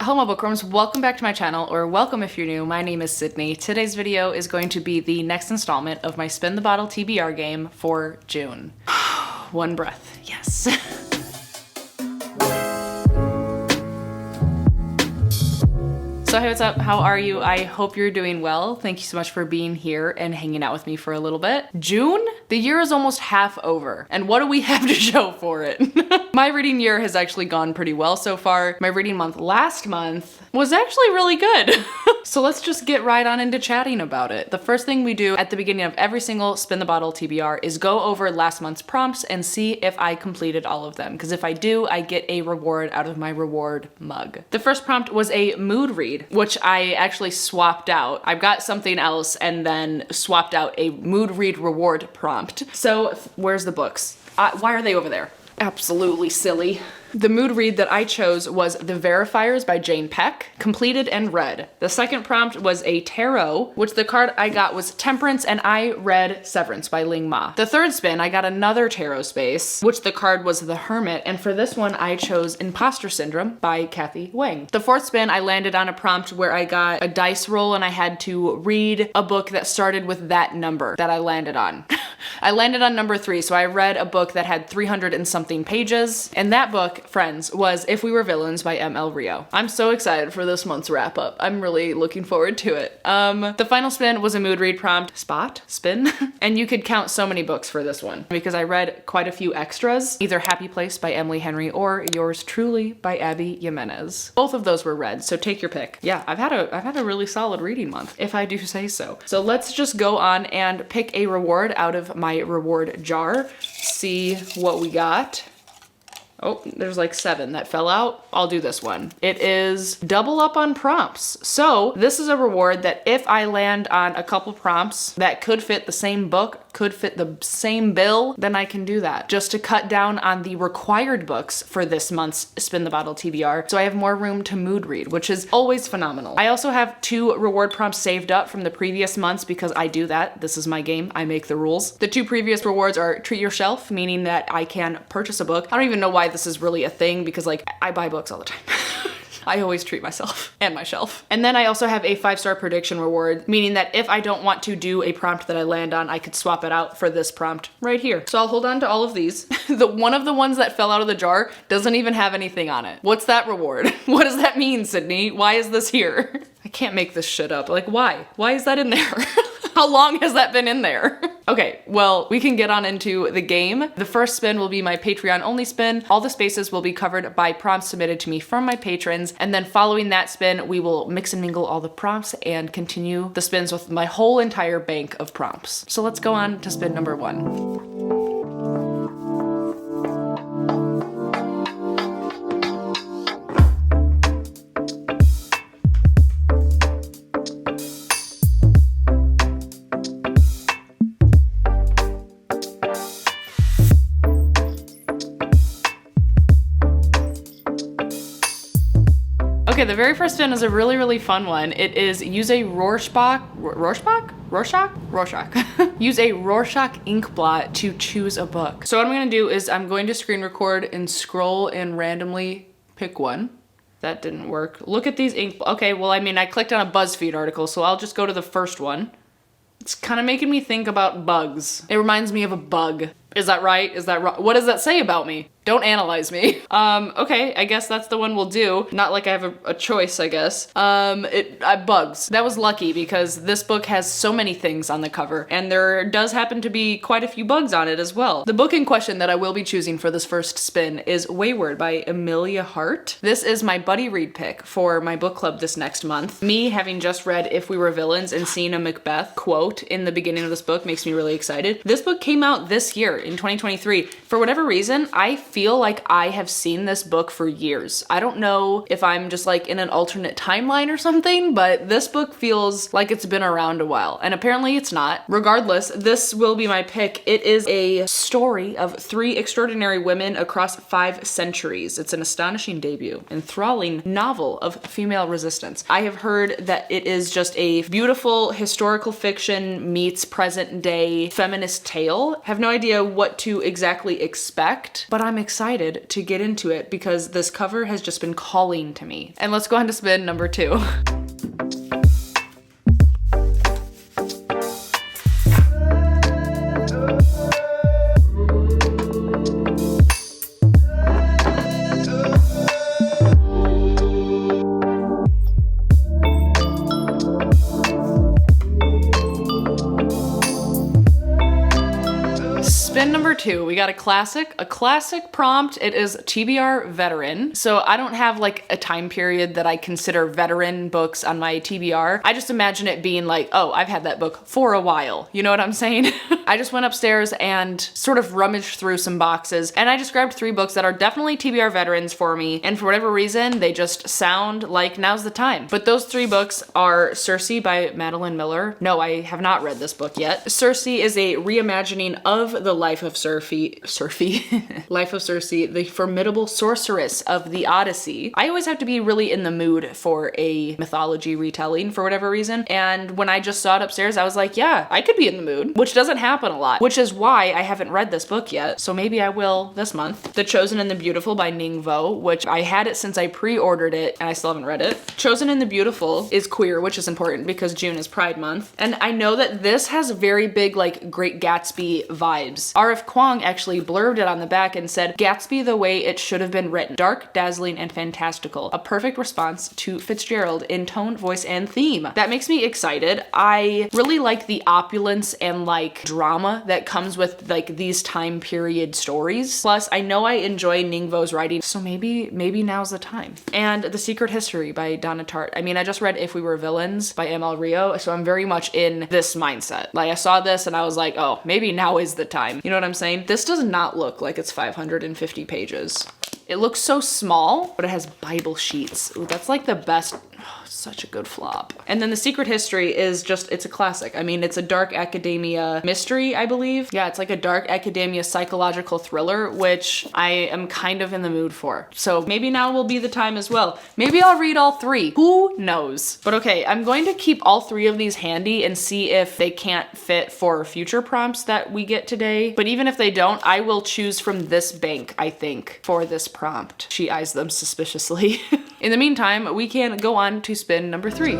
Hello my bookworms, welcome back to my channel, or welcome if you're new. My name is Sydney. Today's video is going to be the next installment of my Spin the Bottle TBR game for June. One breath, yes. So hey, what's up? How are you? I hope you're doing well. Thank you so much for being here and hanging out with me for a little bit. June? The year is almost half over, and what do we have to show for it? My reading year has actually gone pretty well so far. My reading month last month was actually really good. So let's just get right on into chatting about it. The first thing we do at the beginning of every single Spin the Bottle TBR is go over last month's prompts and see if I completed all of them. Because if I do, I get a reward out of my reward mug. The first prompt was a mood read, which I actually swapped out. I've got something else and then swapped out a mood read reward prompt. So where's the books? Why are they over there? Absolutely silly. The mood read that I chose was The Verifiers by Jane Peck, completed and read. The second prompt was a tarot, which the card I got was Temperance, and I read Severance by Ling Ma. The third spin, I got another tarot space, which the card was The Hermit, and for this one I chose Imposter Syndrome by Kathy Wang. The fourth spin, I landed on a prompt where I got a dice roll and I had to read a book that started with that number that I landed on. I landed on number 3, so I read a book that had 300 and something pages, and that book, friends, was If We Were Villains by M.L. Rio. I'm so excited for this month's wrap up. I'm really looking forward to it. The final spin was a mood read prompt, spin, and you could count so many books for this one because I read quite a few extras, either Happy Place by Emily Henry or Yours Truly by Abby Jimenez. Both of those were read, so take your pick. Yeah, I've had a really solid reading month, if I do say so. So let's just go on and pick a reward out of my reward jar, see what we got. Oh, there's like 7 that fell out. I'll do this one. It is double up on prompts. So this is a reward that if I land on a couple prompts that could fit the same book, could fit the same bill, then I can do that. Just to cut down on the required books for this month's Spin the Bottle TBR, so I have more room to mood read, which is always phenomenal. I also have 2 reward prompts saved up from the previous months because I do that. This is my game. I make the rules. The 2 previous rewards are Treat Your Shelf, meaning that I can purchase a book. I don't even know why this is really a thing because like I buy books all the time. I always treat myself and my shelf. And then I also have a 5-star prediction reward, meaning that if I don't want to do a prompt that I land on, I could swap it out for this prompt right here. So I'll hold on to all of these. One of the ones that fell out of the jar doesn't even have anything on it. What's that reward? What does that mean, Sydney? Why is this here? I can't make this shit up. Like, why? Why is that in there? How long has that been in there? Okay, well, we can get on into the game. The first spin will be my Patreon only spin. All the spaces will be covered by prompts submitted to me from my patrons. And then following that spin, we will mix and mingle all the prompts and continue the spins with my whole entire bank of prompts. So let's go on to spin number 1. Okay, the very first spin is a really fun one. It is use a Rorschach? Use a Rorschach ink blot to choose a book. So what I'm gonna do is I'm going to screen record and scroll and randomly pick one. That didn't work. Look at these ink, okay, well, I mean, I clicked on a BuzzFeed article, so I'll just go to the first one. It's kind of making me think about bugs. It reminds me of a bug. Is that right? Is that wrong? What does that say about me? Don't analyze me. Okay, I guess that's the one we'll do. Not like I have a choice, I guess. Bugs. That was lucky because this book has so many things on the cover, and there does happen to be quite a few bugs on it as well. The book in question that I will be choosing for this first spin is Wayward by Amelia Hart. This is my buddy read pick for my book club this next month. Me having just read If We Were Villains and seeing a Macbeth quote in the beginning of this book makes me really excited. This book came out this year in 2023. For whatever reason, I feel like I have seen this book for years. I don't know if I'm just like in an alternate timeline or something, but this book feels like it's been around a while, and apparently it's not. Regardless, this will be my pick. It is a story of 3 extraordinary women across 5 centuries. It's an astonishing debut, enthralling novel of female resistance. I have heard that it is just a beautiful historical fiction meets present day feminist tale. Have no idea what to exactly expect, but I'm excited to get into it because this cover has just been calling to me. And let's go on to spin number 2. Spin number 2, we got a classic prompt. It is TBR veteran. So I don't have like a time period that I consider veteran books on my TBR. I just imagine it being like, oh, I've had that book for a while. You know what I'm saying? I just went upstairs and sort of rummaged through some boxes and I just grabbed 3 books that are definitely TBR veterans for me. And for whatever reason, they just sound like now's the time. But those 3 books are Circe by Madeline Miller. No, I have not read this book yet. Circe is a reimagining of the life of Circe, life of Circe, the formidable sorceress of the Odyssey. I always have to be really in the mood for a mythology retelling for whatever reason. And when I just saw it upstairs, I was like, yeah, I could be in the mood, which doesn't happen a lot, which is why I haven't read this book yet. So maybe I will this month. The Chosen and the Beautiful by Ning Vo, which I had it since I pre-ordered it and I still haven't read it. Chosen and the Beautiful is queer, which is important because June is Pride Month. And I know that this has very big like Great Gatsby vibes. R.F. Kuang actually blurbed it on the back and said, Gatsby the way it should have been written. Dark, dazzling, and fantastical. A perfect response to Fitzgerald in tone, voice, and theme. That makes me excited. I really like the opulence and like drama that comes with like these time period stories. Plus, I know I enjoy Ningvo's writing, so maybe now's the time. And The Secret History by Donna Tartt. I mean, I just read If We Were Villains by ML Rio, so I'm very much in this mindset. Like I saw this and I was like, oh, maybe now is the time. You know what I'm saying? This does not look like it's 550 pages. It looks so small, but it has Bible sheets. Ooh, that's like the best. Oh, such a good flop. And then The Secret History is just, it's a classic. I mean, it's a dark academia mystery, I believe. Yeah, it's like a dark academia psychological thriller, which I am kind of in the mood for. So maybe now will be the time as well. Maybe I'll read all 3. Who knows? But okay, I'm going to keep all 3 of these handy and see if they can't fit for future prompts that we get today. But even if they don't, I will choose from this bank, I think, for this prompt. She eyes them suspiciously. In the meantime, we can go on to spin number 3.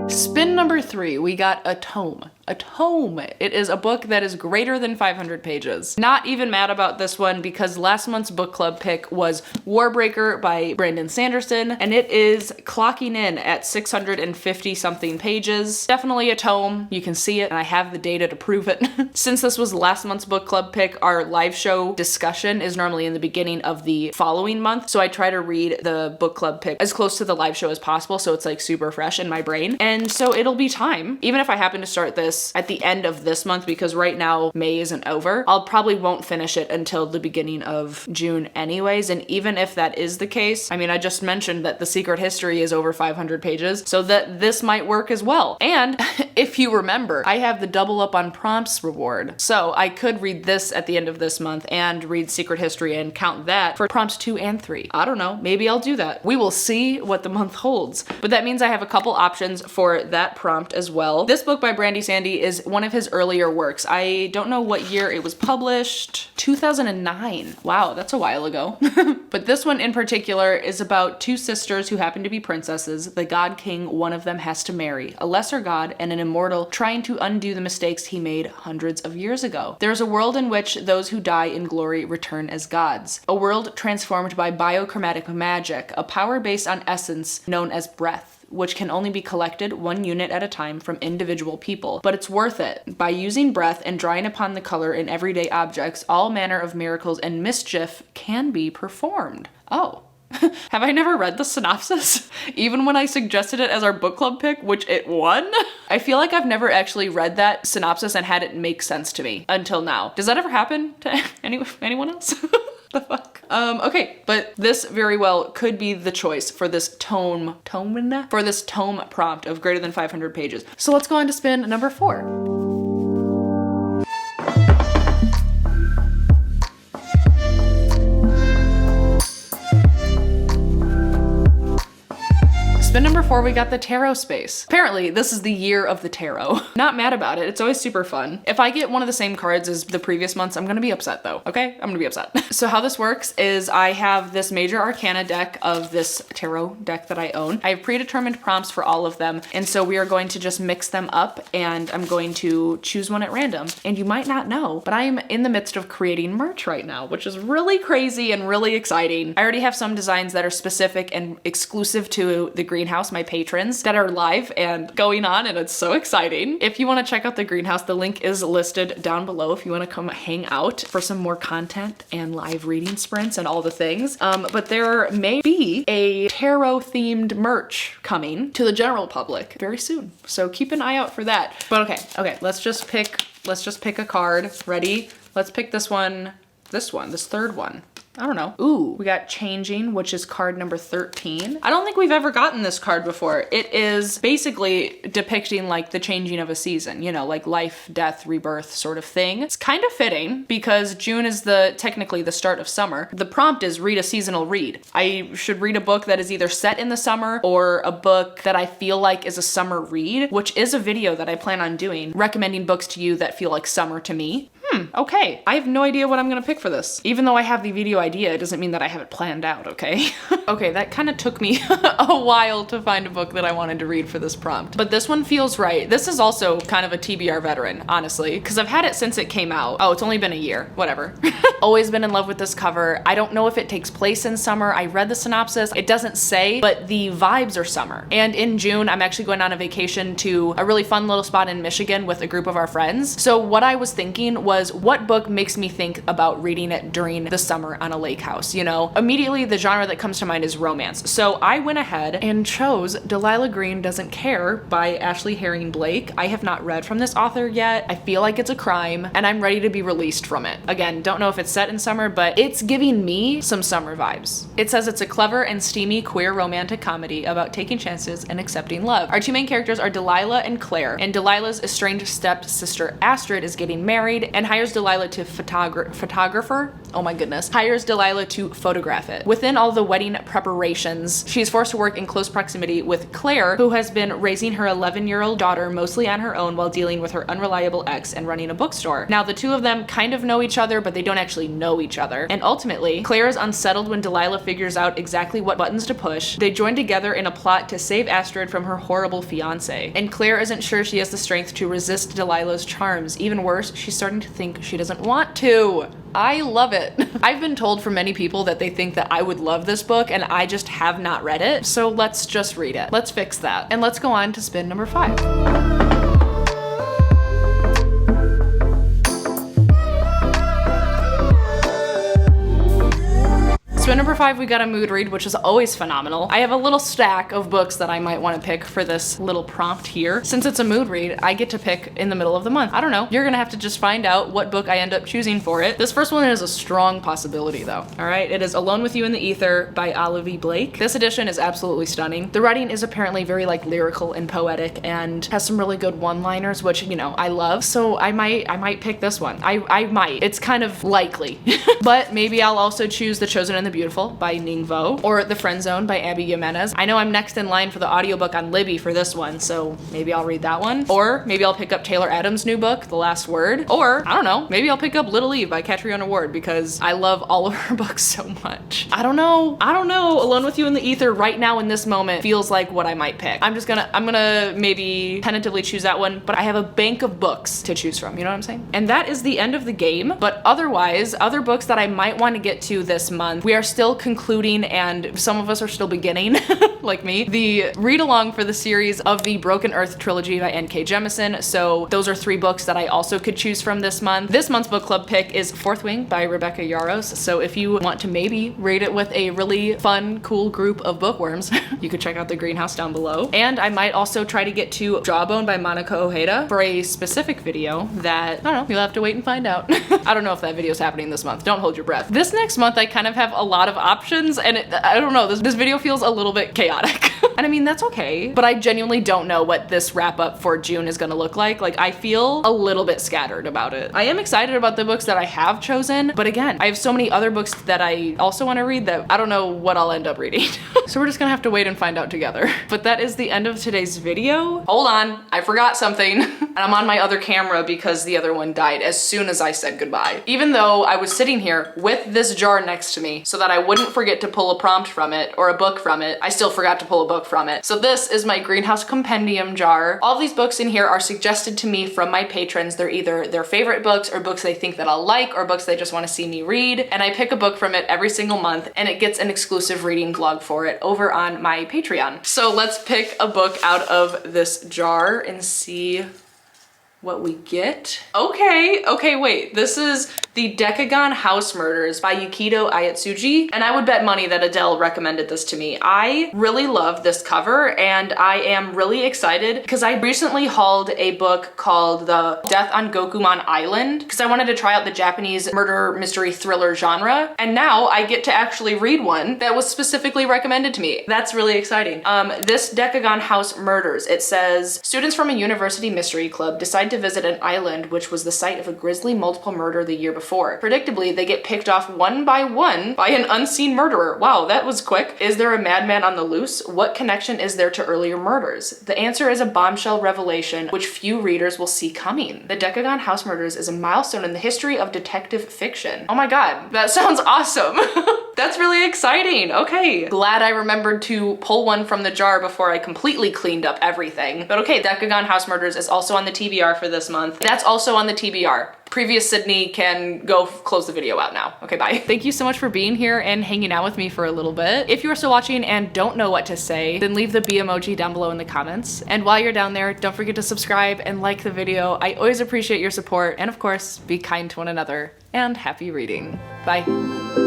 Spin number 3, we got a tome. A tome. It is a book that is greater than 500 pages. Not even mad about this one because last month's book club pick was Warbreaker by Brandon Sanderson, and it is clocking in at 650 something pages. Definitely a tome. You can see it, and I have the data to prove it. Since this was last month's book club pick, our live show discussion is normally in the beginning of the following month, so I try to read the book club pick as close to the live show as possible, so it's like super fresh in my brain. And so it'll be time. Even if I happen to start this at the end of this month, because right now May isn't over, I'll probably won't finish it until the beginning of June anyways. And even if that is the case, I mean, I just mentioned that The Secret History is over 500 pages, so that this might work as well. And if you remember, I have the double up on prompts reward. So I could read this at the end of this month and read Secret History and count that for prompts 2 and 3. I don't know, maybe I'll do that. We will see what the month holds. But that means I have a couple options for that prompt as well. This book by Brandy Sandy is one of his earlier works. I don't know what year it was published. 2009. Wow, that's a while ago. But this one in particular is about 2 sisters who happen to be princesses. The god king one of them has to marry, a lesser god and an immortal trying to undo the mistakes he made hundreds of years ago. There's a world in which those who die in glory return as gods. A world transformed by biochromatic magic, a power based on essence known as breath, which can only be collected 1 unit at a time from individual people. But it's worth it. By using breath and drawing upon the color in everyday objects, all manner of miracles and mischief can be performed. Oh. Have I never read the synopsis? Even when I suggested it as our book club pick, which it won? I feel like I've never actually read that synopsis and had it make sense to me until now. Does that ever happen to anyone else? The fuck? Okay, but this very well could be the choice for this tome prompt of greater than 500 pages. So let's go on to spin number 4. Spin number 4, we got the tarot space. Apparently, this is the year of the tarot. Not mad about it. It's always super fun. If I get one of the same cards as the previous months, I'm gonna be upset though, okay? I'm gonna be upset. So how this works is I have this major arcana deck of this tarot deck that I own. I have predetermined prompts for all of them, and so we are going to just mix them up, and I'm going to choose one at random. And you might not know, but I am in the midst of creating merch right now, which is really crazy and really exciting. I already have some designs that are specific and exclusive to the greenhouse, my patrons, that are live and going on, and it's so exciting. If you want to check out the greenhouse, the link is listed down below if you want to come hang out for some more content and live reading sprints and all the things. But there may be a tarot themed merch coming to the general public very soon, so keep an eye out for that. But okay, let's just pick a card. Ready? Let's pick this third one. I don't know. Ooh, we got Changing, which is card number 13. I don't think we've ever gotten this card before. It is basically depicting like the changing of a season, you know, like life, death, rebirth sort of thing. It's kind of fitting because June is technically the start of summer. The prompt is read a seasonal read. I should read a book that is either set in the summer or a book that I feel like is a summer read, which is a video that I plan on doing, recommending books to you that feel like summer to me. Okay. I have no idea what I'm gonna pick for this. Even though I have the video idea, it doesn't mean that I have it planned out, okay? Okay, that kind of took me a while to find a book that I wanted to read for this prompt. But this one feels right. This is also kind of a TBR veteran, honestly, because I've had it since it came out. Oh, it's only been a year. Whatever. Always been in love with this cover. I don't know if it takes place in summer. I read the synopsis. It doesn't say, but the vibes are summer. And in June, I'm actually going on a vacation to a really fun little spot in Michigan with a group of our friends. So what I was thinking was, what book makes me think about reading it during the summer on a lake house? You know, immediately the genre that comes to mind is romance. So I went ahead and chose Delilah Green Doesn't Care by Ashley Herring Blake. I have not read from this author yet. I feel like it's a crime and I'm ready to be released from it. Again, don't know if it's set in summer, but it's giving me some summer vibes. It says it's a clever and steamy queer romantic comedy about taking chances and accepting love. Our two main characters are Delilah and Claire, and Delilah's estranged stepsister Astrid is getting married and hires Delilah to photographer. Oh my goodness. Hires Delilah to photograph it. Within all the wedding preparations, she is forced to work in close proximity with Claire, who has been raising her 11-year-old daughter mostly on her own while dealing with her unreliable ex and running a bookstore. Now, the two of them kind of know each other, but they don't actually know each other. And ultimately, Claire is unsettled when Delilah figures out exactly what buttons to push. They join together in a plot to save Astrid from her horrible fiance. And Claire isn't sure she has the strength to resist Delilah's charms. Even worse, she's starting to think she doesn't want to. I love it. I've been told from many people that they think that I would love this book, and I just have not read it. So let's just read it. Let's fix that. And let's go on to spin number 5. So number 5, we got a mood read, which is always phenomenal. I have a little stack of books that I might want to pick for this little prompt here. Since it's a mood read, I get to pick in the middle of the month. I don't know. You're gonna have to just find out what book I end up choosing for it. This first one is a strong possibility though. All right, it is Alone with You in the Ether by Olivia Blake. This edition is absolutely stunning. The writing is apparently very like lyrical and poetic and has some really good one-liners, which, you know, I love. So I might pick this one. I might. It's kind of likely. But maybe I'll also choose The Chosen and the Beautiful by Ning Vo, or The Friend Zone by Abby Jimenez. I know I'm next in line for the audiobook on Libby for this one, so maybe I'll read that one. Or maybe I'll pick up Taylor Adams' new book, The Last Word. Or, I don't know, maybe I'll pick up Little Eve by Catriona Ward because I love all of her books so much. I don't know. Alone with You in the Ether right now in this moment feels like what I might pick. I'm gonna maybe tentatively choose that one, but I have a bank of books to choose from, you know what I'm saying? And that is the end of the game, but otherwise, other books that I might want to get to this month, we are still concluding and some of us are still beginning, like me, the read along for the series of the Broken Earth trilogy by N.K. Jemisin. So those are 3 books that I also could choose from this month. This month's book club pick is Fourth Wing by Rebecca Yarros. So if you want to maybe read it with a really fun, cool group of bookworms, you could check out the greenhouse down below. And I might also try to get to Jawbone by Monica Ojeda for a specific video that, I don't know, you'll have to wait and find out. I don't know if that video is happening this month. Don't hold your breath. This next month, I kind of have a lot of options and I don't know, this video feels a little bit chaotic. And I mean, that's okay, but I genuinely don't know what this wrap up for June is gonna look like. Like, I feel a little bit scattered about it. I am excited about the books that I have chosen, but again, I have so many other books that I also want to read that I don't know what I'll end up reading. So we're just gonna have to wait and find out together. But that is the end of today's video. Hold on, I forgot something. And I'm on my other camera because the other one died as soon as I said goodbye. Even though I was sitting here with this jar next to me so that I wouldn't forget to pull a prompt from it or a book from it, I still forgot to pull a book from it. So this is my greenhouse compendium jar. All these books in here are suggested to me from my patrons. They're either their favorite books or books they think that I'll like or books they just want to see me read. And I pick a book from it every single month and it gets an exclusive reading vlog for it over on my Patreon. So let's pick a book out of this jar and see what we get. Okay, wait. This is the Decagon House Murders by Yukito Ayatsuji, and I would bet money that Adele recommended this to me. I really love this cover, and I am really excited because I recently hauled a book called The Death on Gokumon Island because I wanted to try out the Japanese murder mystery thriller genre, and now I get to actually read one that was specifically recommended to me. That's really exciting. This Decagon House Murders, it says, students from a university mystery club decide to visit an island which was the site of a grisly multiple murder the year before. Predictably, they get picked off one by one by an unseen murderer. Wow, that was quick. Is there a madman on the loose? What connection is there to earlier murders? The answer is a bombshell revelation which few readers will see coming. The Decagon House Murders is a milestone in the history of detective fiction. Oh my god, that sounds awesome. That's really exciting. Okay, glad I remembered to pull one from the jar before I completely cleaned up everything. But okay, Decagon House Murders is also on the TBR for this month. That's also on the TBR. Previous Sydney can go close the video out now. Okay, bye. Thank you so much for being here and hanging out with me for a little bit. If you are still watching and don't know what to say, then leave the B emoji down below in the comments. And while you're down there, don't forget to subscribe and like the video. I always appreciate your support. And of course, be kind to one another and happy reading. Bye.